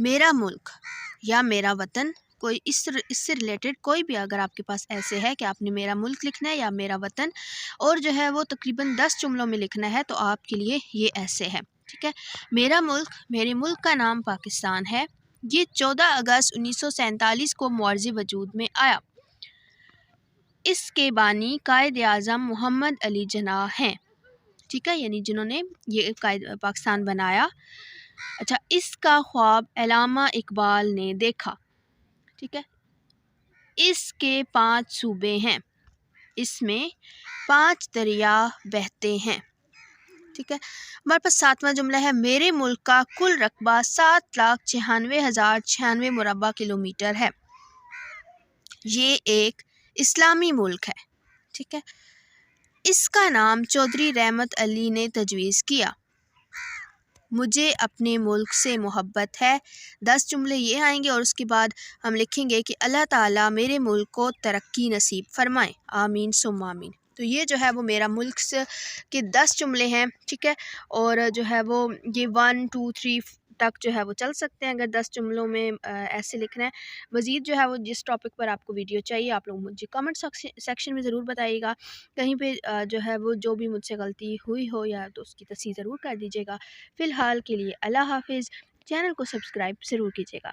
میرا ملک یا میرا وطن، کوئی اس سے ریلیٹڈ کوئی بھی اگر آپ کے پاس ایسے ہے کہ آپ نے میرا ملک لکھنا ہے یا میرا وطن، اور جو ہے وہ تقریباً 10 جملوں میں لکھنا ہے، تو آپ کے لیے یہ ایسے ہے، ٹھیک ہے۔ میرا ملک، میرے ملک کا نام پاکستان ہے، یہ 14 اگست 1947 کو معرض وجود میں آیا۔ اس کے بانی قائد اعظم محمد علی جناح ہیں، ٹھیک ہے، یعنی جنہوں نے یہ قائد پاکستان بنایا۔ اچھا، اس کا خواب علامہ اقبال نے دیکھا، ٹھیک ہے۔ اس کے 5 صوبے ہیں، اس میں 5 دریا بہتے ہیں، ٹھیک ہے۔ ہمارے پاس 7واں جملہ ہے، میرے ملک کا کل رقبہ 7,96,096 مربع کلومیٹر ہے۔ یہ ایک اسلامی ملک ہے، ٹھیک ہے۔ اس کا نام چودھری رحمت علی نے تجویز کیا۔ مجھے اپنے ملک سے محبت ہے۔ 10 جملے یہ آئیں گے اور اس کے بعد ہم لکھیں گے کہ اللہ تعالیٰ میرے ملک کو ترقی نصیب فرمائے، آمین ثم آمین۔ تو یہ جو ہے وہ میرا ملک سے کے 10 جملے ہیں، ٹھیک ہے۔ اور جو ہے وہ یہ 1 2 3 تک جو ہے وہ چل سکتے ہیں اگر 10 جملوں میں ایسے لکھنا ہے۔ مزید جو ہے وہ جس ٹاپک پر آپ کو ویڈیو چاہیے آپ لوگ مجھے کمنٹ سیکشن میں ضرور بتائیے گا، کہیں پہ جو ہے وہ جو بھی مجھ سے غلطی ہوئی ہو یا تو اس کی تصحیح ضرور کر دیجیے گا۔ فی الحال کے لیے اللہ حافظ، چینل کو سبسکرائب ضرور کیجیے گا۔